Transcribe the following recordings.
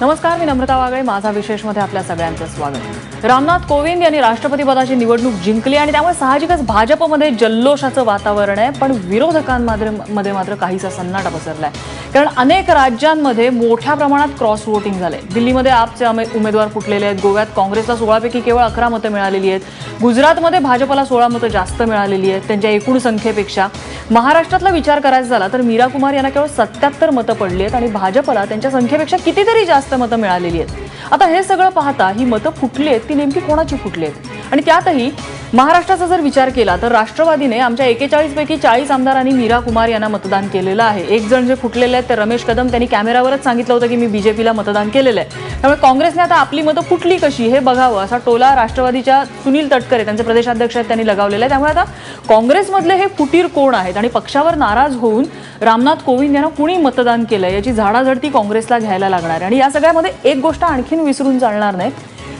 नमस्कार, मी नम्रता वागळे. माझा विशेषमध्ये आपल्या सगळ्यांचं स्वागत. रामनाथ कोविंद यांनी राष्ट्रपतीपदाची निवडणूक जिंकली आणि त्यामुळे साहजिकच भाजपमध्ये जल्लोषाचं वातावरण आहे. पण विरोधकांमध्ये मात्र काहीसा सन्नाटा पसरलाय. कारण अनेक राज्यांमध्ये मोठ्या प्रमाणात क्रॉस वोटिंग झालंय. दिल्लीमध्ये आपचे उमेदवार फुटलेले आहेत. गोव्यात काँग्रेसला 16 पैकी केवळ 11 मतं मिळालेली आहेत. गुजरातमध्ये भाजपला 16 मतं जास्त मिळालेली आहेत त्यांच्या एकूण संख्येपेक्षा. महाराष्ट्रातला विचार करायचा झाला तर मीरा कुमार यांना केवळ 77 मतं पडली आहेत आणि भाजपला त्यांच्या संख्येपेक्षा कितीतरी जास्त मतं मिळालेली आहेत. आता हे सगळं पाहता ही मतं फुटली आहेत ती नेमकी कोणाची फुटली आहेत? आणि त्यातही महाराष्ट्राचा जर विचार केला तर राष्ट्रवादीने आमच्या 41 पैकी 40 आमदारांनी मीरा कुमार यांना मतदान केलेलं आहे. एक जण जे फुटलेले आहेत ते रमेश कदम, त्यांनी कॅमेरावरच सांगितलं होतं की मी बीजेपीला मतदान केलेलं आहे. त्यामुळे काँग्रेसने आता आपली मतं फुटली कशी हे बघावं असा टोला राष्ट्रवादीच्या सुनील तटकरे, त्यांचे प्रदेशाध्यक्ष आहेत, त्यांनी लगावलेला आहे. त्यामुळे आता काँग्रेसमधले हे फुटीर कोण आहेत आणि पक्षावर नाराज होऊन रामनाथ कोविंद यांना कुणी मतदान केलंय याची झाडाझडती काँग्रेसला घ्यायला लागणार आहे. आणि या सगळ्यामध्ये एक गोष्ट आणखीन विसरून चालणार नाही,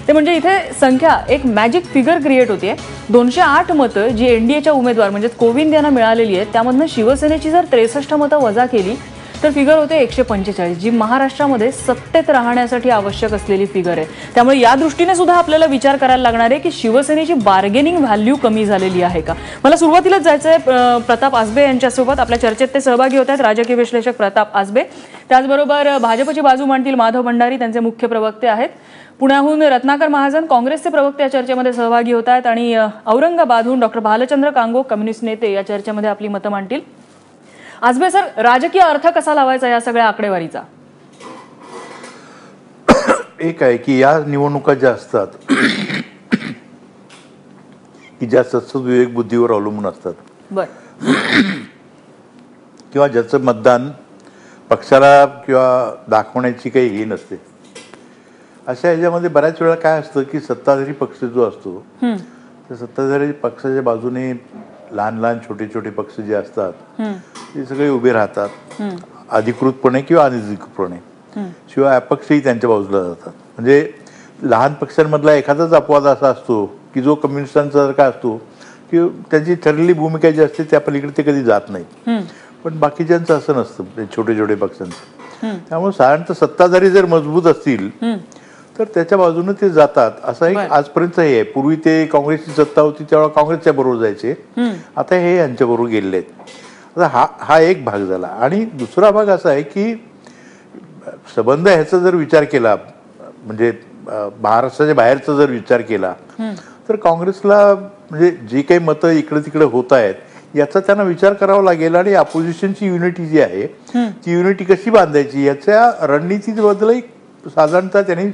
ते म्हणजे इथे संख्या एक मॅजिक फिगर क्रिएट होतीये. 208 मतं जी एनडीएच्या उमेदवार म्हणजे कोविंद यांना मिळालेली आहेत त्यामधनं शिवसेनेची जर 63 मतं वजा केली तर फिगर होते 145, जी महाराष्ट्रामध्ये सत्तेत राहण्यासाठी आवश्यक असलेली फिगर आहे. त्यामुळे या दृष्टीने सुद्धा आपल्याला विचार करायला लागणार आहे की शिवसेनेची बार्गेनिंग व्हॅल्यू कमी झालेली आहे का. मला सुरुवातीलाच जायचंय प्रताप आसबे यांच्यासोबत. आपल्या चर्चेत ते सहभागी होत आहेत, राजकीय विश्लेषक प्रताप आसबे. त्याचबरोबर भाजपची बाजू मांडतील माधव भंडारी, त्यांचे मुख्य प्रवक्ते आहेत. पुण्याहून रत्नाकर महाजन, काँग्रेसचे प्रवक्ते या चर्चेमध्ये सहभागी होत आहेत. आणि औरंगाबादहून डॉक्टर भालचंद्र कांगो, कम्युनिस्ट नेते, या चर्चेमध्ये आपली मतं मांडतील. आसबे सर, राजकीय अर्थ कसा लावायचा या सगळ्या आकडेवारीचा? एक आहे की या निवडणुका ज्या असतात की ज्या सतत विवेक बुद्धीवर अवलंबून असतात, किंवा ज्याचं मतदान पक्षाला किंवा दाखवण्याची काही हे नसते, अशा ह्याच्यामध्ये बऱ्याच वेळा काय असतं की सत्ताधारी पक्ष जो असतो त्या सत्ताधारी पक्षाच्या बाजूने लहान लहान छोटे छोटे पक्ष जे असतात ते सगळे उभे राहतात, अधिकृतपणे किंवा अनधिकृतपणे. शिवाय अपक्षही त्यांच्या बाजूला जातात. म्हणजे लहान पक्षांमधला एखादाच अपवाद असा असतो की जो कम्युनिस्टांचा सारखा असतो की त्यांची ठरलेली भूमिका जी असते त्या पलीकडे ते कधी जात नाहीत. पण बाकीच्यांचं असं नसतं, छोटे छोटे पक्षांचं. त्यामुळे साधारणतः सत्ताधारी जर मजबूत असतील तर त्याच्या बाजूने ते जातात. असं एक आजपर्यंत हे आहे. पूर्वी ते काँग्रेसची सत्ता होती तेव्हा काँग्रेसच्या बरोबर जायचे, आता हे यांच्या बरोबर गेलेले आहेत. आता हा एक भाग झाला. आणि दुसरा भाग असा आहे की संबंध ह्याचा जर विचार केला, म्हणजे महाराष्ट्राच्या बाहेरचा जर विचार केला तर काँग्रेसला म्हणजे जी काही मतं इकडे तिकडे होत आहेत याचा त्यांना विचार करावा लागेल. आणि अपोजिशनची युनिटी जी आहे ती युनिटी कशी बांधायची याच्या रणनीतीबद्दलही साधारणतः त्यांनी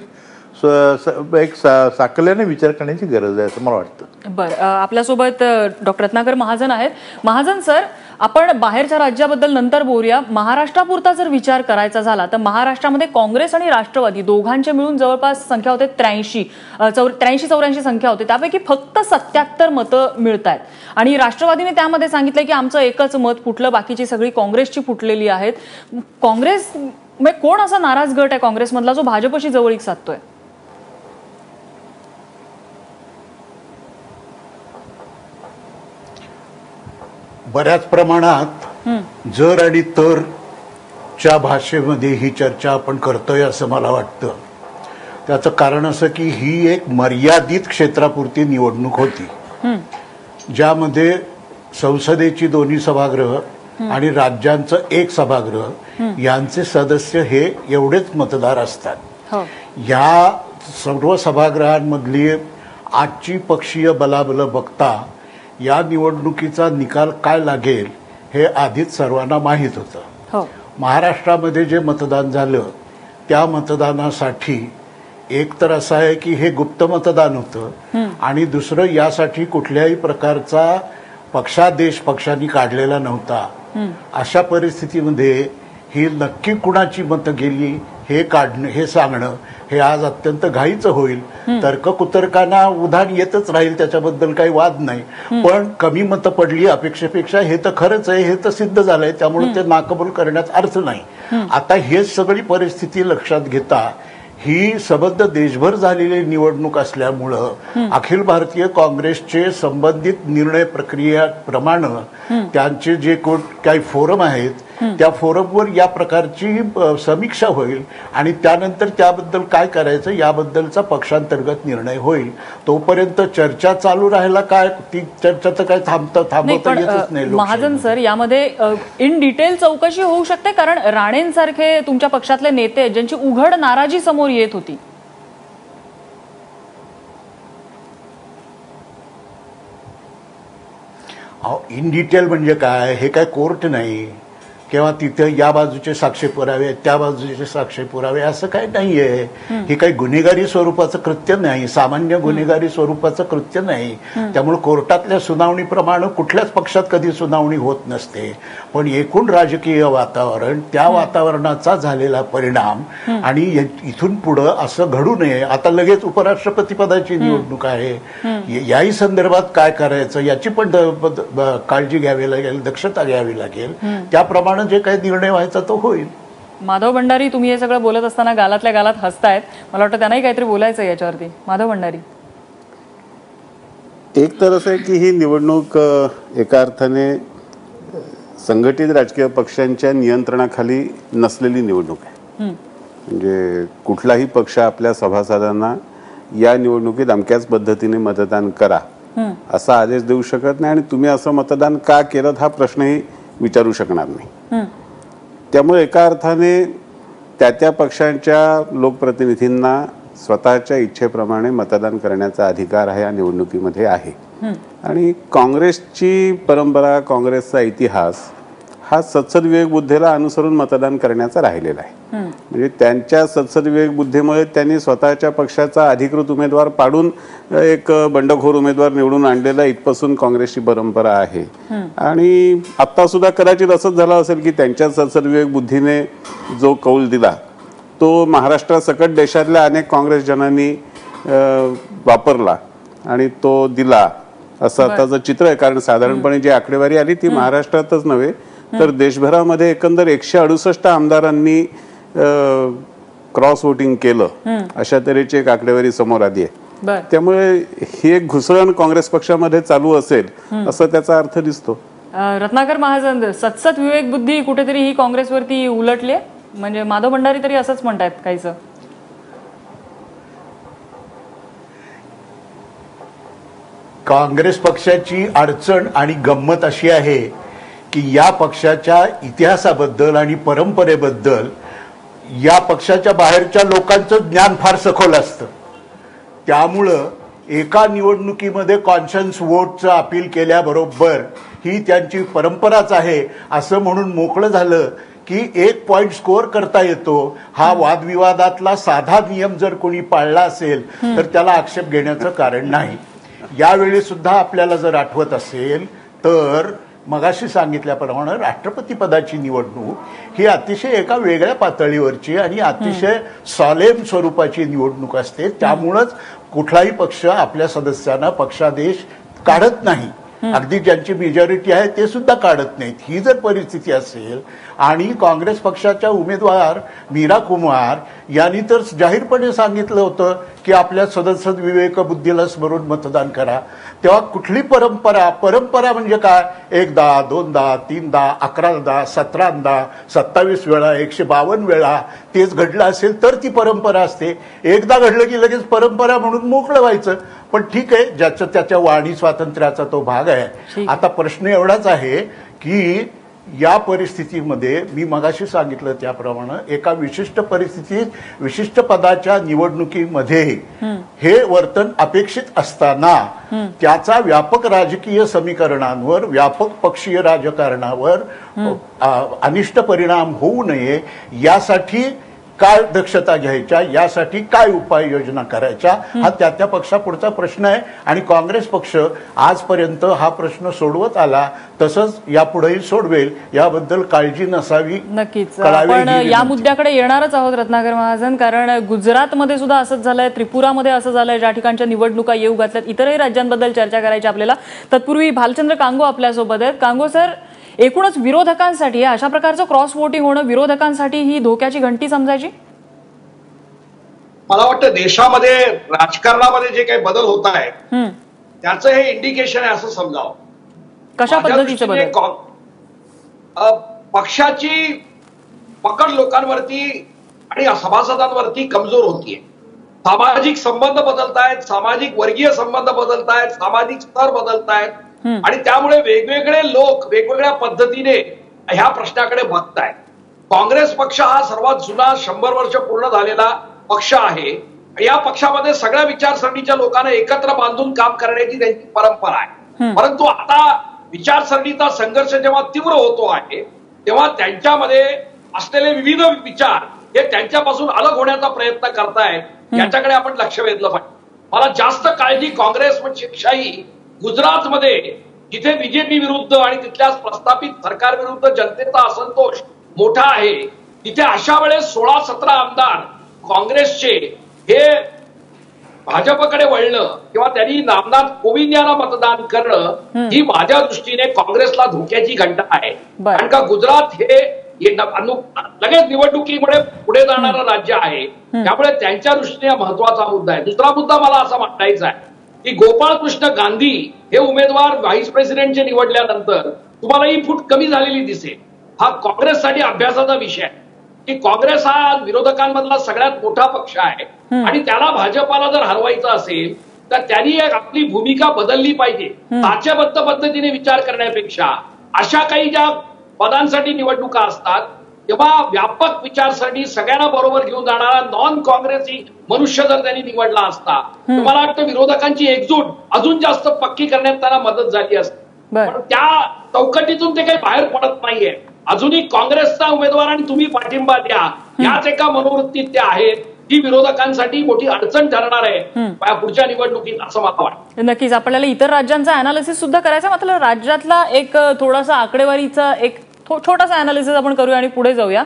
एक साकल्याने विचार करण्याची गरज आहे असं मला वाटतं. बरं, आपल्यासोबत डॉक्टर रत्नाकर महाजन आहेत. महाजन सर, आपण बाहेरच्या राज्याबद्दल नंतर बोलूया. महाराष्ट्रापुरता जर विचार करायचा झाला तर महाराष्ट्रामध्ये काँग्रेस आणि राष्ट्रवादी दोघांचे मिळून जवळपास संख्या होते 83-84 संख्या होते. त्यापैकी फक्त 77 मतं मिळत आहेत. आणि राष्ट्रवादीने त्यामध्ये सांगितलं की आमचं एकच मत फुटलं, बाकीची सगळी काँग्रेसची फुटलेली आहेत. काँग्रेस म्हणजे कोण असा नाराज गट आहे काँग्रेसमधला जो भाजपशी जवळीक साधतोय? बऱ्याच प्रमाणात जर आणि तर च्या भाषेमध्ये ही चर्चा आपण करतोय असं मला वाटतं. त्याचं कारण असं की ही एक मर्यादित क्षेत्रापुरती निवडणूक होती ज्यामध्ये संसदेची 2 सभागृह आणि राज्यांचं 1 सभागृह यांचे सदस्य हे एवढेच मतदार असतात. या सर्व सभागृहांमधली आजची पक्षीय बलाबल बघता या निवडणुकीचा निकाल काय लागेल हे आधीच सर्वांना माहीत होतं. महाराष्ट्रामध्ये जे मतदान झालं त्या मतदानासाठी एक तर असं आहे की हे गुप्त मतदान होतं आणि दुसरं यासाठी कुठल्याही प्रकारचा पक्षादेश पक्षांनी काढलेला नव्हता. अशा परिस्थितीमध्ये ही नक्की कुणाची मतं गेली हे काढणं, हे सांगणं हे आज अत्यंत घाईचं होईल. तर्ककुतर्कांना उधाण येतच राहील, त्याच्याबद्दल काही वाद नाही. पण कमी मतं पडली अपेक्षेपेक्षा हे तर खरंच आहे, हे तर सिद्ध झालंय. त्यामुळे ते नाकबूल करण्यात अर्थ नाही. आता हेच सगळी परिस्थिती लक्षात घेता ही सबंध देशभर झालेली निवडणूक असल्यामुळं अखिल भारतीय काँग्रेसचे संबंधित निर्णय प्रक्रियाप्रमाणे त्यांचे जे काही फोरम आहेत त्या फोरमवर या प्रकारची समीक्षा होईल आणि त्यानंतर त्याबद्दल काय करायचं याबद्दलचा पक्षांतर्गत निर्णय होईल. तोपर्यंत चर्चा चालू राहायला काय ती चर्चा तर काय थांबवता येतच नाही. महाजन सर, यामध्ये इन डिटेल चौकशी होऊ शकते, कारण राणेंसारखे तुमच्या पक्षातले नेते ज्यांची उघड नाराजी समोर येत होती. इन डिटेल म्हणजे काय, हे काय कोर्ट नाही किंवा तिथे या बाजूचे साक्ष पुरावे त्या बाजूचे साक्ष पुरावे असं काही नाहीये. हे काही गुन्हेगारी स्वरूपाचं कृत्य नाही, सामान्य गुन्हेगारी स्वरूपाचं कृत्य नाही. त्यामुळे कोर्टातल्या सुनावणीप्रमाणे कुठल्याच पक्षात कधी सुनावणी होत नसते. पण एकूण राजकीय वातावरण, त्या वातावरणाचा झालेला परिणाम आणि इथून पुढं असं घडू नये. आता लगेच उपराष्ट्रपती पदाची निवडणूक आहे, याही संदर्भात काय करायचं याची पण काळजी घ्यावी लागेल, दक्षता घ्यावी लागेल. त्याप्रमाणे जे काही निर्णय व्हायचा तो होईल. माधव भंडारी, तुम्ही हे सगळं बोलत असताना गालातल्या गालात हसतायत. मला वाटतं त्यांनाही काहीतरी बोलायचं याच्यावरती. माधव भंडारी, एक तर असं आहे की ही निवडणूक एका अर्थाने संघटित राजकीय पक्षांच्या नियंत्रणाखाली नसलेली निवडणूक आहे. म्हणजे कुठलाही पक्ष आपल्या सभासदांना या निवडणुकीत अमक्याच पद्धतीने मतदान करा असा आदेश देऊ शकत नाही आणि तुम्ही असं मतदान का केलं हा प्रश्नही विचारू शकणार नाही. त्यामुळे एका अर्थाने त्या पक्षांच्या लोकप्रतिनिधींना स्वतःच्या इच्छेप्रमाणे मतदान करण्याचा अधिकार हा या निवडणुकीमध्ये आहे. आणि काँग्रेसची परंपरा, काँग्रेसचा इतिहास हा सत्सद विवेक बुद्धीला अनुसरून मतदान करण्याचा राहिलेला आहे. म्हणजे त्यांच्या सत्सद विवेक बुद्धीमुळे त्यांनी स्वतःच्या पक्षाचा अधिकृत उमेदवार पाडून एक बंडखोर उमेदवार निवडून आणलेला इथपासून काँग्रेसची परंपरा आहे. आणि आता सुद्धा कदाचित असंच झालं असेल की त्यांच्या सत्सद विवेक बुद्धीने जो कौल दिला तो महाराष्ट्रासकट देशातल्या अनेक काँग्रेसजनांनी वापरला आणि तो दिला असं आताचं चित्र आहे. कारण साधारणपणे जी आकडेवारी आली ती महाराष्ट्रातच नव्हे तर देशभरामध्ये एकंदर 168 आमदारांनी क्रॉस वोटिंग केलं अशा तऱ्हेची एक आकडेवारी समोर आली आहे. त्यामुळे ही एक घुसळण काँग्रेस पक्षामध्ये चालू असेल असं त्याचा अर्थ दिसतो. रत्नाकर महाजन, सत्सद विवेक बुद्धी कुठेतरी ही काँग्रेसवरती उलटली आहे. म्हणजे माधव भंडारी तरी असंच म्हणतायत काहीच. काँग्रेस पक्षाची अडचण आणि गंमत अशी आहे की या पक्षाच्या इतिहासाबद्दल आणि परंपरेबद्दल या पक्षाच्या बाहेरच्या लोकांचं ज्ञान फार सखोल असतं. त्यामुळं एका निवडणुकीमध्ये कॉन्शन्स वोटचं अपील केल्याबरोबर ही त्यांची परंपराच आहे असं म्हणून मोकळं झालं की 1 पॉइंट स्कोअर करता येतो. हा वादविवादातला साधा नियम जर कोणी पाळला असेल तर त्याला आक्षेप घेण्याचं कारण नाही. यावेळी सुद्धा आपल्याला जर आठवत असेल तर मगाशी सांगितल्याप्रमाणे राष्ट्रपती पदाची निवडणूक ही अतिशय एका वेगळ्या पातळीवरची आणि अतिशय सॉलेम स्वरूपाची निवडणूक असते. त्यामुळंच कुठलाही पक्ष आपल्या सदस्यांना पक्षादेश काढत नाही. अगदी ज्यांची मेजॉरिटी आहे ते सुद्धा काढत नाहीत. ही जर परिस्थिती असेल आणि काँग्रेस पक्षाच्या उमेदवार मीरा कुमार यांनी तर जाहीरपणे सांगितलं होतं की आपल्या सदस्य विवेक बुद्धीला स्मरून मतदान करा, तेव्हा कुठली परंपरा म्हणजे काय, 1दा 2दा 3दा 11दा 17दा 27 वेळा 152 वेळा तेच घडलं असेल तर ती परंपरा असते. एकदा घडलं की लगेच परंपरा म्हणून मोकळं व्हायचं. पण ठीक आहे, ज्याचं त्याच्या वाणी स्वातंत्र्याचा तो भाग आहे. आता प्रश्न एवढाच आहे की या परिस्थितीमध्ये मी मगाशी सांगितलं त्याप्रमाणे एका विशिष्ट परिस्थितीत विशिष्ट पदाच्या निवडणुकीमध्ये हे वर्तन अपेक्षित असताना त्याचा व्यापक राजकीय समीकरणांवर, व्यापक पक्षीय राजकारणावर अनिष्ट परिणाम होऊ नये यासाठी काय दक्षता घ्यायच्या, यासाठी काय उपाययोजना करायच्या हा त्या पक्षापुढचा प्रश्न आहे. आणि काँग्रेस पक्ष आजपर्यंत हा प्रश्न सोडवत आला, तसंच यापुढेही सोडवेल, याबद्दल काळजी नसावी. नक्कीच आपण या मुद्द्याकडे येणारच आहोत रत्नाकर महाजन, कारण गुजरातमध्ये सुद्धा असंच झालंय, त्रिपुरामध्ये असं झालंय, ज्या ठिकाणच्या निवडणुका येऊ घातल्यात. इतरही राज्यांबद्दल चर्चा करायची आपल्याला. तत्पूर्वी भालचंद्र कांगो आपल्यासोबत आहेत. कांगो सर, एकूणच विरोधकांसाठी अशा प्रकारचं क्रॉस वोटिंग होणं विरोधकांसाठी ही धोक्याची घंटी समजायची? मला वाटतं देशामध्ये राजकारणामध्ये जे काही बदल होत आहेत त्याचं हे इंडिकेशन आहे असं समजावं. कशा पद्धतीचं बदल? पक्षाची पकड लोकांवरती आणि सभासदांवरती कमजोर होतीये. सामाजिक संबंध बदलतायत, सामाजिक वर्गीय संबंध बदलतायत, सामाजिक स्तर बदलतायत आणि त्यामुळे वेगवेगळे लोक वेगवेगळ्या पद्धतीने ह्या प्रश्नाकडे बघतायत. काँग्रेस पक्ष हा सर्वात जुना 100 वर्ष पूर्ण झालेला पक्ष आहे. या पक्षामध्ये सगळ्या विचारसरणीच्या लोकांना एकत्र बांधून काम करण्याची त्यांची परंपरा आहे. परंतु आता विचारसरणीचा संघर्ष जेव्हा तीव्र होतो आहे तेव्हा त्यांच्यामध्ये असलेले विविध विचार हे त्यांच्यापासून अलग होण्याचा प्रयत्न करतायत. याच्याकडे आपण लक्ष वेधलं पाहिजे. मला जास्त काळजी काँग्रेसशाही गुजरातमध्ये जिथे बीजेपी विरुद्ध आणि तिथल्या प्रस्थापित सरकार विरुद्ध जनतेचा असंतोष मोठा आहे तिथे अशा वेळेस 16-17 आमदार काँग्रेसचे हे भाजपकडे वळणं किंवा त्यांनी रामनाथ कोविंद यांना मतदान करणं ही माझ्या दृष्टीने काँग्रेसला धोक्याची घंटा आहे. कारण का गुजरात हे लगेच निवडणुकीमुळे पुढे जाणारं राज्य आहे. त्यामुळे त्यांच्या दृष्टीने महत्वाचा मुद्दा आहे. दुसरा मुद्दा मला असा मांडायचा आहे की गोपाळकृष्ण गांधी हे उमेदवार व्हाईस प्रेसिडेंटचे निवडल्यानंतर तुम्हाला ही फूट कमी झालेली दिसेल. हा काँग्रेससाठी अभ्यासाचा विषय आहे की काँग्रेस हा विरोधकांमधला सगळ्यात मोठा पक्ष आहे आणि त्याला भाजपाला जर हरवायचं असेल तर त्यांनी आपली भूमिका बदलली पाहिजे. साचेबद्ध पद्धतीने विचार करण्यापेक्षा अशा काही ज्या पदांसाठी निवडणुका असतात तेव्हा व्यापक विचारसरणी सगळ्यांना बरोबर घेऊन जाणारा नॉन काँग्रेसी मनुष्य जर त्यांनी निवडला असता तर मला वाटतं विरोधकांची एकजूट अजून जास्त पक्की करण्यात त्यांना मदत झाली असते. पण त्या चौकटीतून ते काही बाहेर पडत नाहीये. अजूनही काँग्रेसचा उमेदवार आणि तुम्ही पाठिंबा द्या याच एका मनोवृत्तीत ते आहेत. ही विरोधकांसाठी मोठी अडचण ठरणार आहे पुढच्या निवडणुकीत असं मला वाटतं. नक्कीच आपल्याला इतर राज्यांचा अनालिसिस सुद्धा करायचा. मात्र राज्यातला एक थोडासा आकडेवारीचा एक छोटासा अनालिसिस आपण करूया आणि पुढे जाऊया.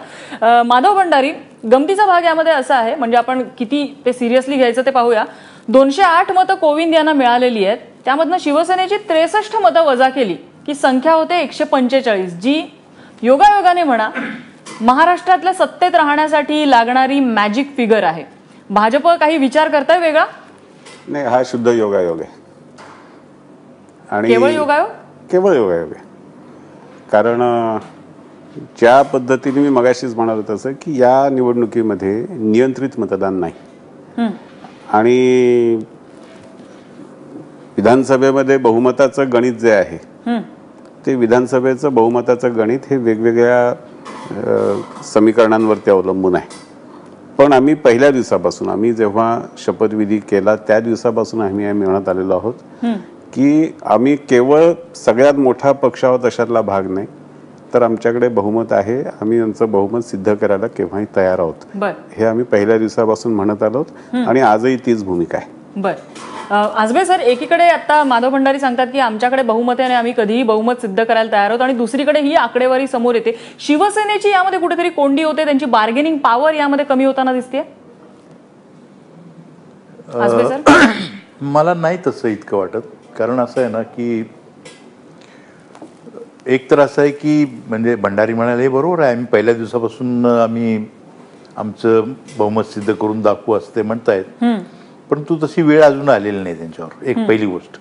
माधव भंडारी, गमतीचा भाग यामध्ये असा आहे, म्हणजे आपण किती ते सिरियसली घ्यायचं ते पाहूया. 208 मतं कोविंद यांना मिळालेली आहेत. त्यामधनं शिवसेनेची 63 मतं वजा केली की संख्या होते 145, जी योगायोगाने म्हणा महाराष्ट्रातल्या सत्तेत राहण्यासाठी लागणारी मॅजिक फिगर आहे. भाजप काही विचार करताय वेगळा? नाही, हा शुद्ध योगायोग आहे. आणि केवळ योगायोग? केवळ योगायोग आहे. कारण ज्या पद्धतीने मी मगाशीच म्हणालो तसं की या निवडणुकीमध्ये नियंत्रित मतदान नाही आणि विधानसभेमध्ये बहुमताचं गणित जे आहे ते विधानसभेचं बहुमताचं गणित हे वेगवेगळ्या समीकरणांवरती अवलंबून आहे. पण आम्ही पहिल्या दिवसापासून, आम्ही जेव्हा शपथविधी केला त्या दिवसापासून आम्ही म्हणत आलेलो आहोत की आम्ही केवळ सगळ्यात मोठा पक्ष आहोत अशातला भाग नाही, तर आमच्याकडे बहुमत आहे. आम्ही आमचं बहुमत सिद्ध करायला केव्हाही तयार आहोत. हे आम्ही पहिल्या दिवसापासून म्हणत आलो आणि आजही तीच भूमिका आहे. आजबे सर, एकीकडे आता माधव भंडारी सांगतात की आमच्याकडे बहुमत आहे आणि आम्ही कधीही बहुमत सिद्ध करायला तयार आहोत, आणि दुसरीकडे ही आकडेवारी समोर येते. शिवसेनेची यामध्ये कुठेतरी कोंडी होते, त्यांची बार्गेनिंग पॉवर यामध्ये कमी होताना दिसते. आजबे सर, मला नाही तसं इतकं वाटत. कारण असं आहे ना की एक तर असं आहे की म्हणजे भंडारी म्हणाले हे बरोबर आहे, आम्ही पहिल्या दिवसापासून आम्ही आमचं बहुमत सिद्ध करून दाखवू असं ते म्हणतायत. परंतु तशी वेळ अजून आलेली नाही त्यांच्यावर, एक पहिली गोष्ट.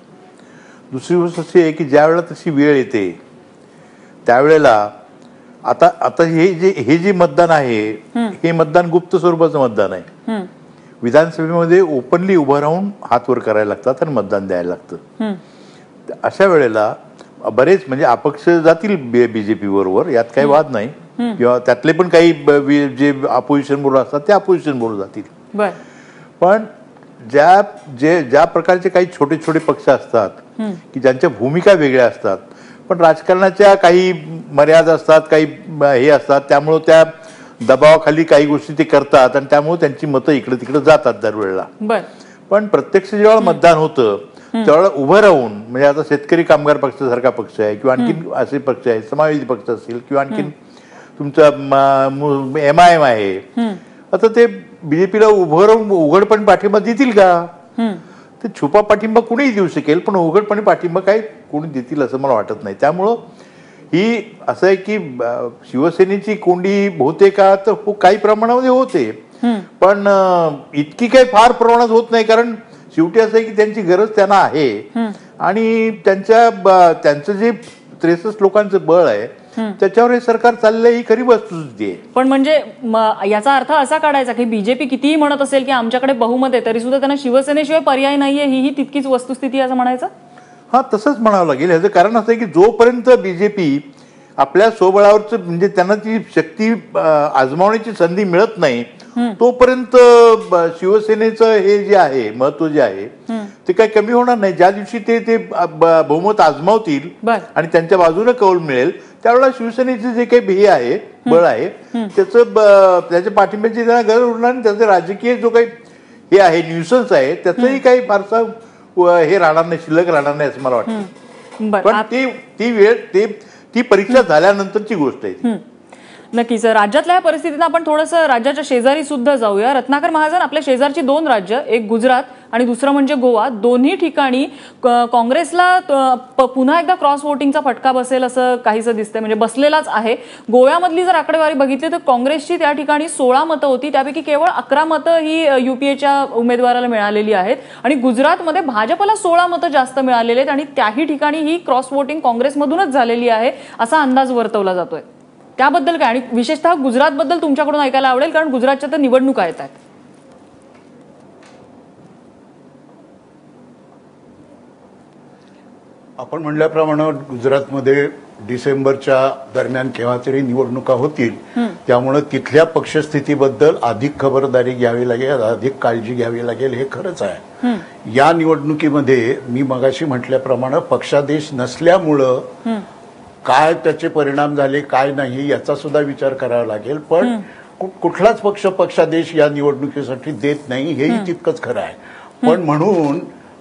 दुसरी गोष्ट अशी आहे की ज्या वेळेला तशी वेळ येते त्यावेळेला आता हे जे मतदान आहे हे मतदान गुप्त स्वरूपाचं मतदान आहे. विधानसभेमध्ये ओपनली उभं राहून हात वर करायला लागतात आणि मतदान द्यायला लागतं. अशा वेळेला बरेच म्हणजे अपक्ष जातील बीजेपी बरोबर, यात काही वाद नाही, किंवा त्यातले पण काही जे अपोजिशन बरोबर असतात ते अपोजिशन बरोबर जातील. पण ज्या प्रकारचे काही छोटे छोटे पक्ष असतात की ज्यांच्या भूमिका वेगळ्या असतात, पण राजकारणाच्या काही मर्यादा असतात, काही हे असतात, त्यामुळं त्या दबावाखाली काही गोष्टी ते करतात आणि त्यामुळे त्यांची मतं इकडे तिकडे जातात दरवेळेला. पण प्रत्यक्ष जेव्हा मतदान होतं त्यावेळेला उभं राहून, म्हणजे आता शेतकरी कामगार पक्षासारखा पक्ष आहे किंवा आणखीन असे पक्ष आहेत, समाजवादी पक्ष असतील किंवा आणखीन तुमचा MIM आहे, आता ते बीजेपीला उभं राहून उघडपणे पाठिंबा देतील का? ते छुपा पाठिंबा कुणीही देऊ शकेल, पण उघडपणे पाठिंबा काय कोणी देतील असं मला वाटत नाही. त्यामुळं ही असं आहे की शिवसेनेची कोंडी होते का, तर काही प्रमाणामध्ये होते, पण इतकी काही फार प्रमाणात होत नाही. कारण शेवटी असं आहे की त्यांची गरज त्यांना आहे आणि त्यांचं जे 63 लोकांचं बळ आहे त्याच्यावर हे सरकार चाललंय ही खरी वस्तुस्थिती आहे. पण म्हणजे याचा अर्थ असा काढायचा की बीजेपी कितीही म्हणत असेल की आमच्याकडे बहुमत आहे तरी सुद्धा त्यांना शिवसेनेशिवाय पर्याय नाहीये ही तितकीच वस्तुस्थिती असं म्हणायचं? हा, तसंच म्हणावं लागेल. ह्याचं कारण असं आहे की जोपर्यंत बीजेपी आपल्या स्वबळावरच म्हणजे त्यांना ती शक्ती आजमावण्याची संधी मिळत नाही तोपर्यंत शिवसेनेचं हे जे आहे महत्व जे आहे ते काही कमी होणार नाही. ज्या दिवशी ते बहुमत आजमावतील आणि त्यांच्या बाजूने कौल मिळेल त्यावेळेला शिवसेनेचे जे काही ध्येय आहे बळ आहे त्याच्या पाठिंब्याची त्यांना गरज उरणार आणि त्याचे राजकीय जो काही हे आहे न्यूसन्स आहे त्याचंही काही फारसा हे राहणार नाही, शिल्लक राहणार नाही असं मला वाटतं. पण ती वेळ ती परीक्षा झाल्यानंतरची गोष्ट आहे. नक्कीच. राज्यातल्या परिस्थितीनं आपण थोडंसं राज्याच्या शेजारी सुद्धा जाऊया. रत्नाकर महाजन, आपल्या शेजारची 2 राज्य, एक गुजरात आणि दुसरं म्हणजे गोवा, दोन्ही ठिकाणी काँग्रेसला पुन्हा एकदा क्रॉस वोटिंगचा फटका बसेल असं काहीसं दिसतंय, म्हणजे बसलेलाच आहे. गोव्यामधली जर आकडेवारी बघितली तर काँग्रेसची त्या ठिकाणी 16 मतं होती, त्यापैकी केवळ 11 मतं ही युपीएच्या उमेदवाराला मिळालेली आहेत आणि गुजरातमध्ये भाजपला 16 मतं जास्त मिळालेली आहेत आणि त्याही ठिकाणी ही क्रॉस वोटिंग काँग्रेसमधूनच झालेली आहे असा अंदाज वर्तवला जातोय. त्याबद्दल काय आणि विशेषतः गुजरातबद्दल तुमच्याकडून ऐकायला आवडेल कारण गुजरातच्या तर निवडणुका येत आहेत. आपण म्हणल्याप्रमाणे गुजरातमध्ये डिसेंबरच्या दरम्यान केव्हा तरी निवडणुका होतील, त्यामुळे तिथल्या पक्षस्थितीबद्दल अधिक खबरदारी घ्यावी लागेल, अधिक काळजी घ्यावी लागेल, हे खरंच आहे. या निवडणुकीमध्ये मी मगाशी म्हटल्याप्रमाणे पक्षादेश नसल्यामुळं काय त्याचे परिणाम झाले काय नाही याचा सुद्धा विचार करावा लागेल. पण कुठलाच पक्षादेश या निवडणुकीसाठी देत नाही हेही तितकंच खरं आहे. पण म्हणून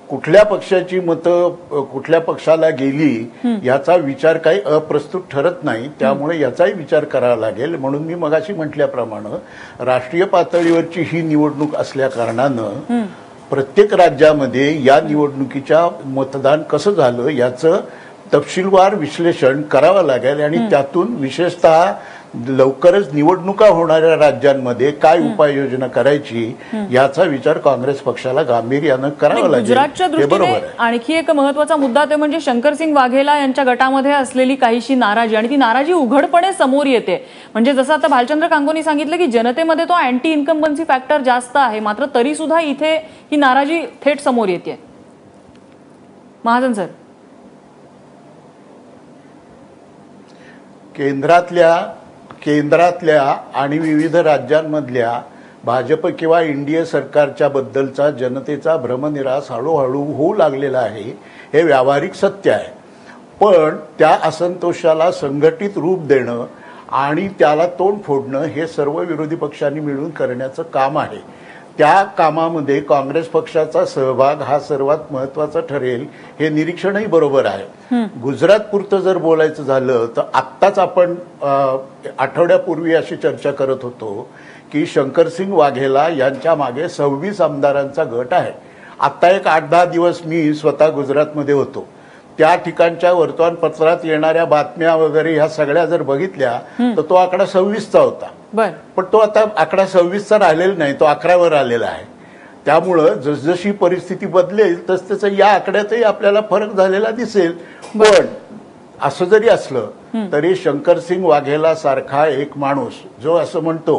कुठल्या पक्षाची मतं कुठल्या पक्षाला गेली याचा विचार काही अप्रस्तुत ठरत नाही, त्यामुळे याचाही विचार करावा लागेल. म्हणून मी मगाशी म्हटल्याप्रमाणे राष्ट्रीय पातळीवरची ही निवडणूक असल्या कारणानं प्रत्येक राज्यामध्ये या निवडणुकीच्या मतदान कसं झालं याचं तपशीलवार विश्लेषण करावं लागेल आणि त्यातून विशेषतः लवकरच निवडणुका होणाऱ्या राज्यांमध्ये काय उपाययोजना करायची याचा विचार काँग्रेस पक्षाला गांभीर्यानं करावा लागेल. गुजरातच्या दृष्टीने आणखी एक महत्वाचा मुद्दा ते म्हणजे शंकरसिंग वाघेला यांच्या गटामध्ये असलेली काहीशी नाराजी आणि ती नाराजी उघडपणे समोर येते. म्हणजे जसं आता भालचंद्र कांगोनी सांगितलं की जनतेमध्ये तो अँटी इन्कम्बन्सी फॅक्टर जास्त आहे, मात्र तरी सुद्धा इथे ही नाराजी थेट समोर येते. महाजन सर, केंद्रातल्या आणि विविध राज्यांमधल्या भाजप किंवा एनडीए सरकारच्या बद्दलचा जनतेचा भ्रमनिरास हळूहळू होऊ लागलेला आहे, हे व्यावहारिक सत्य आहे. पण त्या असंतोषाला संघटित रूप देणं आणि त्याला तोंड फोडणं हे सर्व विरोधी पक्षांनी मिळून करण्याचं काम आहे. त्या कामामध्ये काँग्रेस पक्षाचा सहभाग हा सर्वात महत्वाचा ठरेल हे निरीक्षणही बरोबर आहे. गुजरात पुरतं जर बोलायचं झालं तर आत्ताच आपण आठवड्यापूर्वी अशी चर्चा करत होतो की शंकरसिंग वाघेला यांच्या मागे 26 आमदारांचा गट आहे. आत्ता एक 8-10 दिवस मी स्वतः गुजरातमध्ये होतो. त्या ठिकाणच्या वर्तमानपत्रात येणाऱ्या बातम्या वगैरे ह्या सगळ्या जर बघितल्या तर तो आकडा 26चा होता. पण तो आता आकडा 26चा राहिलेला नाही, तो 11वर आलेला आहे. त्यामुळं जसजशी परिस्थिती बदलेल तसतसं या आकड्यातही आपल्याला फरक झालेला दिसेल. पण असं जरी असलं तरी शंकरसिंग वाघेला सारखा एक माणूस जो असं म्हणतो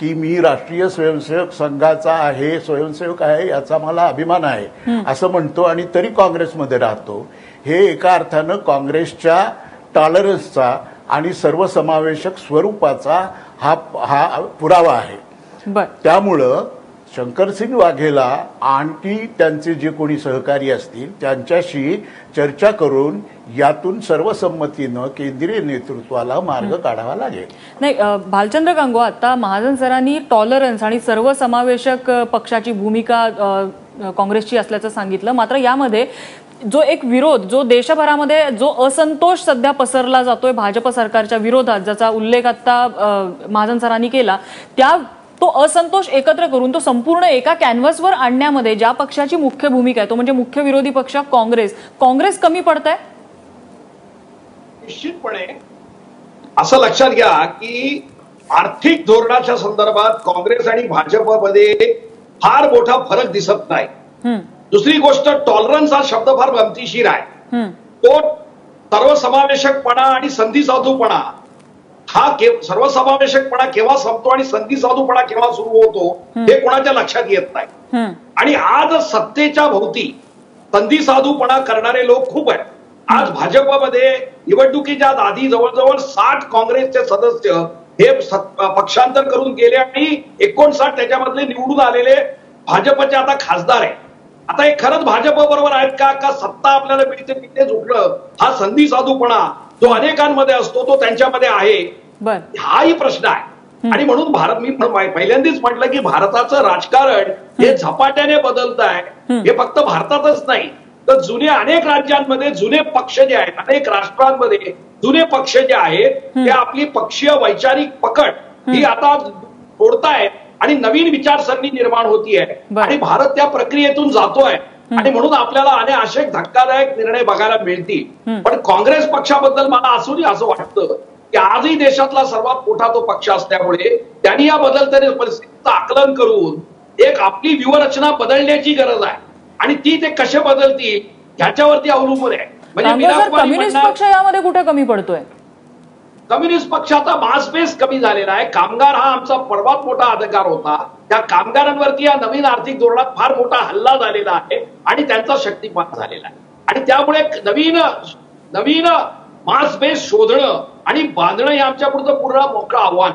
की मी राष्ट्रीय स्वयंसेवक संघाचा आहे, स्वयंसेवक आहे, याचा मला अभिमान आहे असं म्हणतो आणि तरी काँग्रेसमध्ये राहतो, हे एका अर्थानं काँग्रेसच्या टॉलरन्सचा आणि सर्वसमावेशक स्वरूपाचा हा पुरावा आहे. त्यामुळं शंकरसिंग वाघेला आणि त्यांचे जे कोणी सहकारी असतील त्यांच्याशी चर्चा करून यातून सर्वसंमतीनं केंद्रीय नेतृत्वाला मार्ग काढावा लागेल. नाही, भालचंद्र कांगो, आता महाजन सरांनी टॉलरन्स आणि सर्वसमावेशक पक्षाची भूमिका काँग्रेसची असल्याचं सांगितलं, मात्र यामध्ये जो एक विरोध, जो देशभरामध्ये जो असंतोष सध्या पसरला जातोय भाजप सरकारच्या विरोधात, ज्याचा उल्लेख आता महाजन सरांनी केला, तो असंतोष एकत्र करून तो संपूर्ण एका कॅनव्हसवर आणण्यामध्ये ज्या पक्षाची मुख्य भूमिका आहे तो म्हणजे मुख्य विरोधी पक्ष काँग्रेस कमी पडतंय. निश्चितपणे असं लक्षात घ्या की आर्थिक धोरणाच्या संदर्भात काँग्रेस आणि भाजपमध्ये फार मोठा फरक दिसत नाही. दुसरी गोष्ट, टॉलरन्स हा शब्द फार गमतीशीर आहे. तो सर्वसमावेशकपणा आणि संधी साधूपणा हा सर्वसमावेशकपणा केव्हा संपतो आणि संधी साधूपणा केव्हा सुरू होतो हे कोणाच्या लक्षात येत नाही. आणि आज सत्तेच्या भोवती संधी साधूपणा करणारे लोक खूप आहेत. आज भाजपमध्ये निवडणुकीच्या आधी जवळजवळ 60 काँग्रेसचे सदस्य हे पक्षांतर करून गेले आणि 59 त्याच्यामधले निवडून आलेले भाजपचे आता खासदार आहेत. आता हे खरंच भाजप बरोबर आहेत का सत्ता आपल्याला मिळते तिथे झुकलं हा संधी साधूपणा जो अनेकांमध्ये असतो तो त्यांच्यामध्ये आहे हाही प्रश्न आहे. आणि म्हणून मी पहिल्यांदाच म्हटलं की भारताचं राजकारण हे झपाट्याने बदलत आहे. हे फक्त भारतातच नाही तर जुने अनेक राज्यांमध्ये जुने पक्ष जे आहेत अनेक राष्ट्रांमध्ये जुने पक्ष जे आहेत ते आपली पक्षीय वैचारिक पकड ही आता तोडतायत आणि नवीन विचारसरणी निर्माण होतीये आणि भारत त्या प्रक्रियेतून जातोय. आणि म्हणून आपल्याला अनेक धक्कादायक निर्णय बघायला मिळतील. पण काँग्रेस पक्षाबद्दल मला असं वाटतं की आजही देशातला सर्वात मोठा तो पक्ष असल्यामुळे त्यांनी या बदलत्या परिस्थितीचं आकलन करून एक आपली व्यूहरचना बदलण्याची गरज आहे आणि ती ते कसे बदलतील ह्याच्यावरती अवलंबून आहे. म्हणजे कम्युनिस्ट पक्ष यामध्ये कुठे कमी पडतोय? कम्युनिस्ट पक्षाचा मास बेस कमी झालेला आहे. कामगार हा आमचा सर्वात मोठा अधिकार होता. त्या कामगारांवरती या नवीन आर्थिक धोरणात फार मोठा हल्ला झालेला आहे आणि त्यांचा शक्तिपात झालेला आहे. आणि त्यामुळे नवीन मास बेस शोधणं आणि बांधणं हे आमच्यापुढचं पूर्ण मोकळं आव्हान.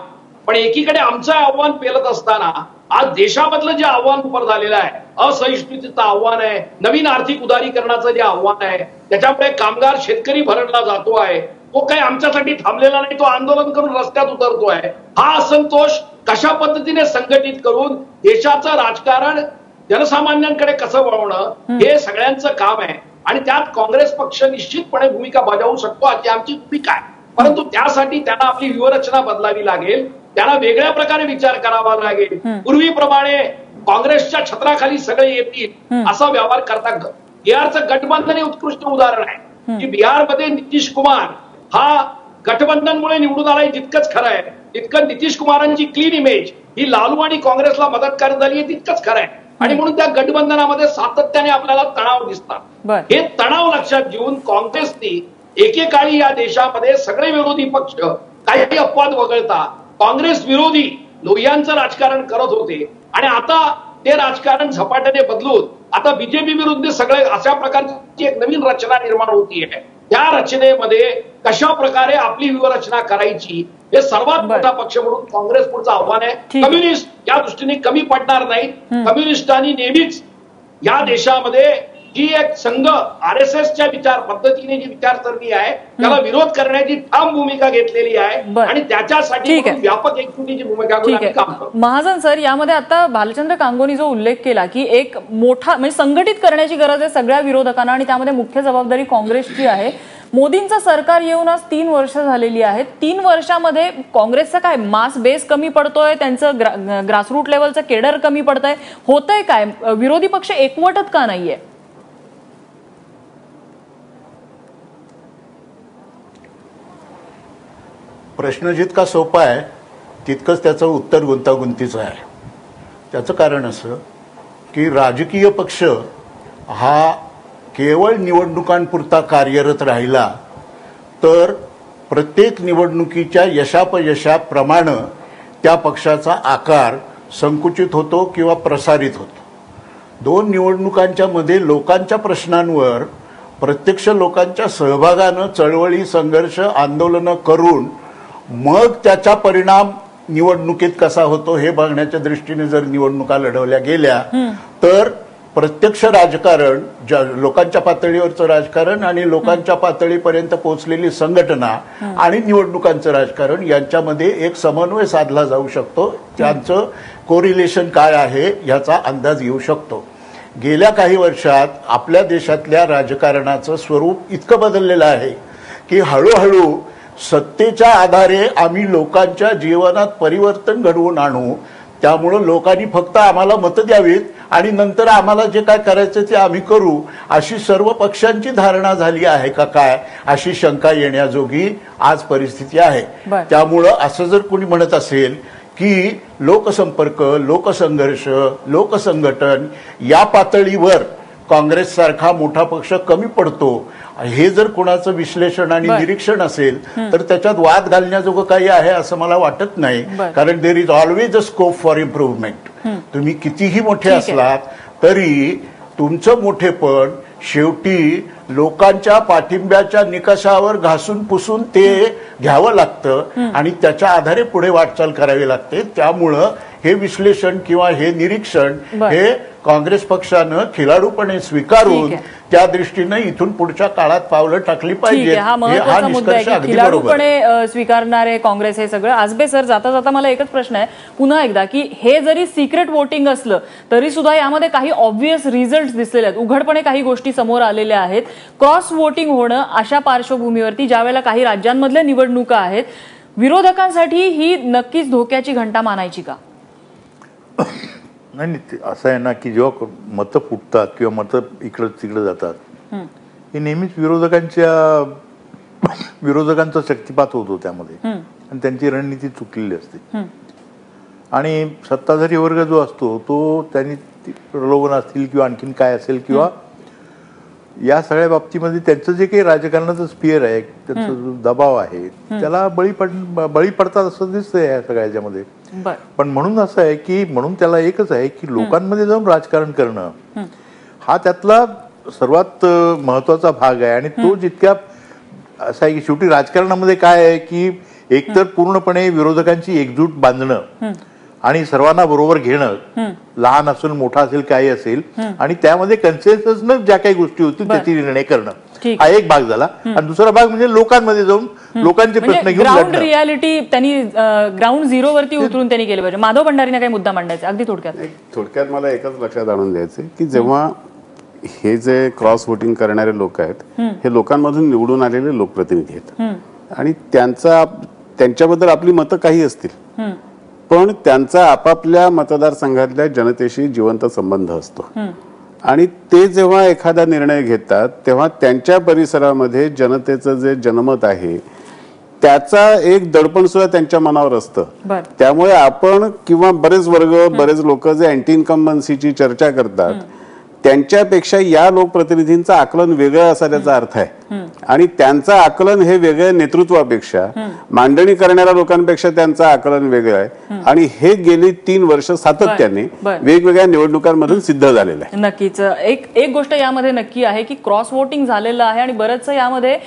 पण एकीकडे आमचं आव्हान पेलत असताना आज देशामधलं जे आव्हान उभं झालेलं आहे असहिष्णुतेचं आव्हान आहे, नवीन आर्थिक उदारीकरणाचं जे आव्हान आहे त्याच्यामुळे कामगार शेतकरी भरडला जातो आहे. तो काही आमच्यासाठी थांबलेला नाही, तो आंदोलन करून रस्त्यात उतरतोय. हा असंतोष कशा पद्धतीने संघटित करून देशाचं राजकारण जनसामान्यांकडे कसं वळवणं हे सगळ्यांचं काम आहे आणि त्यात काँग्रेस पक्ष निश्चितपणे भूमिका बजावू शकतो अशी आमची भूमिका आहे. परंतु त्यासाठी त्यांना आपली व्यूहरचना बदलावी लागेल, त्यांना वेगळ्या प्रकारे विचार करावा लागेल. पूर्वीप्रमाणे काँग्रेसच्या छत्राखाली सगळे येतील असा व्यवहार करता बिहारचं गठबंधन हे उत्कृष्ट उदाहरण आहे की बिहारमध्ये नितीश कुमार हा गठबंधनमुळे निवडून आलाय जितकंच खरं आहे तितकं नितीश कुमारांची क्लीन इमेज ही लालू आणि काँग्रेसला मदतकारी झाली आहे तितकंच खरं आहे. आणि म्हणून त्या गठबंधनामध्ये सातत्याने आपल्याला तणाव दिसतात. हे तणाव लक्षात घेऊन काँग्रेसनी एकेकाळी या देशामध्ये सगळे विरोधी पक्ष काही अपवाद वगळता काँग्रेस विरोधी लोह्यांचं राजकारण करत होते आणि आता ते राजकारण झपाट्याने बदलून आता बीजेपी विरुद्ध सगळे अशा प्रकारची एक नवीन रचना निर्माण होतीये. त्या रचनेमध्ये कशा प्रकारे आपली व्यूहरचना करायची हे सर्वात मोठा पक्ष म्हणून काँग्रेस पुढचं आव्हान आहे. कम्युनिस्ट या दृष्टीने कमी पडणार नाही. कम्युनिस्टांनी नेहमीच या देशामध्ये जी एक संघ RSSच्या विचार पद्धतीने जी विचारसरणी आहे त्याला विरोध करण्याची ठाम भूमिका घेतलेली आहे आणि त्याच्यासाठी व्यापक एकजुटीची भूमिका घेऊन काम करतो. महाजन सर, यामध्ये आता भालचंद्र कांगोनी जो उल्लेख केला की एक मोठा म्हणजे संघटित करण्याची गरज आहे सगळ्या विरोधकांना आणि त्यामध्ये मुख्य जबाबदारी काँग्रेसची आहे. मोदींचं सरकार येऊन आज 3 वर्ष झालेली आहेत. 3 वर्षामध्ये काँग्रेसचा काय मास बेस कमी पडतोय, त्यांचं ग्रासरूट लेवलचं केडर कमी पडतंय, होतंय काय? विरोधी पक्ष एकवटत का नाहीये? प्रश्न जितका सोपा आहे तितकंच त्याचं उत्तर गुंतागुंतीचं आहे. त्याचं कारण असं की राजकीय पक्ष हा केवळ निवडणुकांपुरता कार्यरत राहिला तर प्रत्येक निवडणुकीच्या यशापयशाप्रमाणे त्या पक्षाचा आकार संकुचित होतो किंवा प्रसारित होतो. 2 निवडणुकांच्या मध्ये लोकांच्या प्रश्नांवर प्रत्यक्ष लोकांच्या सहभागानं चळवळी संघर्ष आंदोलनं करून मग त्याचा परिणाम निवडणुकीत कसा होतो हे बघण्याच्या दृष्टीने जर निवडणुका लढवल्या गेल्या तर प्रत्यक्ष राजकारण लोकांच्या पातळीवरचं राजकारण आणि लोकांच्या पातळीपर्यंत पोहोचलेली संघटना आणि निवडणुकांचं राजकारण यांच्यामध्ये एक समन्वय साधला जाऊ शकतो. त्यांचं कोरिलेशन काय आहे याचा अंदाज येऊ शकतो. गेल्या काही वर्षात आपल्या देशातल्या राजकारणाचं स्वरूप इतकं बदललेलं आहे की हळूहळू सत्तेच्या आधारे आम्ही लोकांच्या जीवनात परिवर्तन घडवून आणू, त्यामुळं लोकांनी फक्त आम्हाला मतं द्यावीत आणि नंतर आम्हाला जे काय करायचं ते आम्ही करू अशी सर्व पक्षांची धारणा झाली आहे का काय अशी शंका येण्याजोगी आज परिस्थिती आहे. त्यामुळं असं जर कोणी म्हणत असेल की लोकसंपर्क लोकसंघर्ष लोकसंघटन या पातळीवर काँग्रेस सारखा मोठा पक्ष कमी पडतो, हे जर कोणाचं विश्लेषण आणि निरीक्षण असेल तर त्याच्यात वाद घालण्याजोगं काही आहे असं मला वाटत नाही. कारण there is always a scope for improvement. तुम्ही कितीही मोठे असलात तरी तुमचं मोठेपण शेवटी लोकांच्या पाठिंब्याच्या निकषावर घासून पुसून ते घ्यावं लागतं आणि त्याच्या आधारे पुढे वाटचाल करावी लागते. त्यामुळं हे विश्लेषण किंवा हे निरीक्षण हे काँग्रेस पक्षानं खिलाडूपणे स्वीकारून त्या दृष्टीने इथून पुढच्या काळात पावलं टाकली पाहिजे. हा महत्त्वाचा मुद्दा आहे की खिलाडूपणे स्वीकारणारे काँग्रेस हे सगळं. आजबे सर, जाता जाता मला एकच प्रश्न आहे पुन्हा एकदा, की हे जरी सिक्रेट वोटिंग असलं तरी सुद्धा यामध्ये काही ऑब्व्हियस रिझल्ट दिसलेले आहेत, उघडपणे काही गोष्टी समोर आलेल्या आहेत. क्रॉस वोटिंग होणं अशा पार्श्वभूमीवरती ज्यावेळेला काही राज्यांमधल्या निवडणुका आहेत, विरोधकांसाठी ही नक्कीच धोक्याची घंटा मानायची का? नाही, असं आहे ना की जेव्हा मतं फुटतात किंवा मतं इकडं तिकडं जातात हे नेहमीच विरोधकांचा शक्तिपात होतो त्यामध्ये आणि त्यांची रणनीती चुकलेली असते. आणि सत्ताधारी वर्ग जो असतो तो त्यांनी प्रलोभन असतील किंवा आणखीन काय असेल किंवा या सगळ्या बाबतीमध्ये त्यांचं जे काही राजकारणाचं स्पिअर आहे, त्यांचा जो दबाव आहे त्याला बळी पडतात असं दिसतंय या सगळ्या ह्याच्यामध्ये. पण म्हणून असं आहे की म्हणून त्याला एकच आहे की लोकांमध्ये जाऊन राजकारण करणं हा त्यातला सर्वात महत्वाचा भाग आहे. आणि तो जितक्या असं आहे की शेवटी राजकारणामध्ये काय आहे की एकतर पूर्णपणे विरोधकांची एकजूट बांधणं आणि सर्वांना बरोबर घेणं, लहान असेल मोठा असेल काही असेल, आणि त्यामध्ये कन्सेन्ससनं ज्या काही गोष्टी होतील त्याची निर्णय करणं, हा एक भाग झाला. आणि दुसरा भाग म्हणजे लोकांमध्ये जाऊन लोकांचे प्रश्न घेऊन ग्राउंड रियालिटी त्यांनी ग्राउंड झिरो वरती उतरून त्यांनी केलं पाहिजे. माधव भंडारीने काही मुद्दा मांडायचा अगदी थोडक्यात मला एकच लक्षात आणून द्यायचं की जेव्हा हे जे क्रॉस वोटिंग करणारे लोक आहेत हे लोकांमधून निवडून आलेले लोकप्रतिनिधी आहेत आणि त्यांच्याबद्दल आपली मतं काही असतील पण त्यांचा आपापल्या मतदारसंघातल्या जनतेशी जिवंत संबंध असतो आणि ते जेव्हा एखादा निर्णय घेतात तेव्हा त्यांच्या परिसरामध्ये जनतेचं जे जनमत आहे त्याचा एक दडपण सुद्धा त्यांच्या मनावर असतं. त्यामुळे आपण किंवा बरेच वर्ग बरेच लोक जे अँटी इन्कम्बन्सीची चर्चा करतात त्यांच्यापेक्षा या लोकप्रतिनिधींचं आकलन वेगळं असल्याचा अर्थ आहे आणि त्यांचं आकलन हे वेगळ्या नेतृत्वापेक्षा मांडणी करणाऱ्या लोकांपेक्षा त्यांचं आकलन वेगळं आहे आणि हे गेली 3 वर्ष सातत्याने वेगवेगळ्या निवडणुकांमधून सिद्ध झालेलं आहे. नक्कीच एक गोष्ट यामध्ये नक्की आहे की क्रॉस वोटिंग झालेलं आहे आणि बरंचसं यामध्ये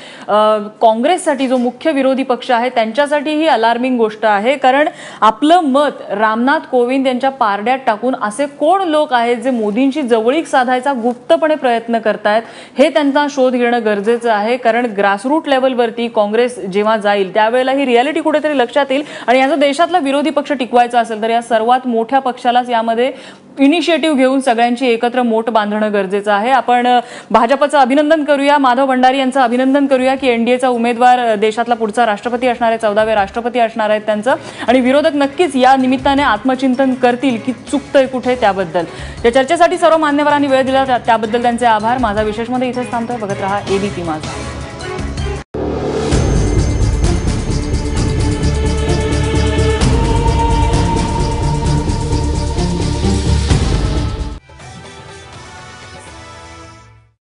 काँग्रेससाठी जो मुख्य विरोधी पक्ष आहे त्यांच्यासाठी ही अलार्मिंग गोष्ट आहे. कारण आपलं मत रामनाथ कोविंद यांच्या पारड्यात टाकून असे कोण लोक आहेत जे मोदींची जवळीक साधायचा गुप्तपणे प्रयत्न करतायत हे त्यांचा शोध घेणं गरजेचं आहे. कारण ग्रासरूट लेवलवरती काँग्रेस जेव्हा जाईल त्यावेळेला ही रियालिटी कुठेतरी लक्षात येईल आणि याचा देशातला विरोधी पक्ष टिकवायचा असेल तर या सर्वात मोठ्या पक्षालाच यामध्ये इनिशिएटिव्ह घेऊन सगळ्यांची एकत्र मोठ बांधणं गरजेचं आहे. आपण भाजपचं अभिनंदन करूया, माधव भंडारी यांचं अभिनंदन करूया की एनडीएचा उमेदवार देशातला पुढचा राष्ट्रपती असणार आहे, 14वे राष्ट्रपती असणार आहेत त्यांचं. आणि विरोधक नक्कीच या निमित्ताने आत्मचिंतन करतील की चुकतंय कुठे त्याबद्दल. या चर्चेसाठी सर्व मान्यवरांनी वेळ दिला त्याबद्दल त्यांचे आभार. माझा विशेषमध्ये इथेच थांबतोय. बघत रहा एबीपी माझा.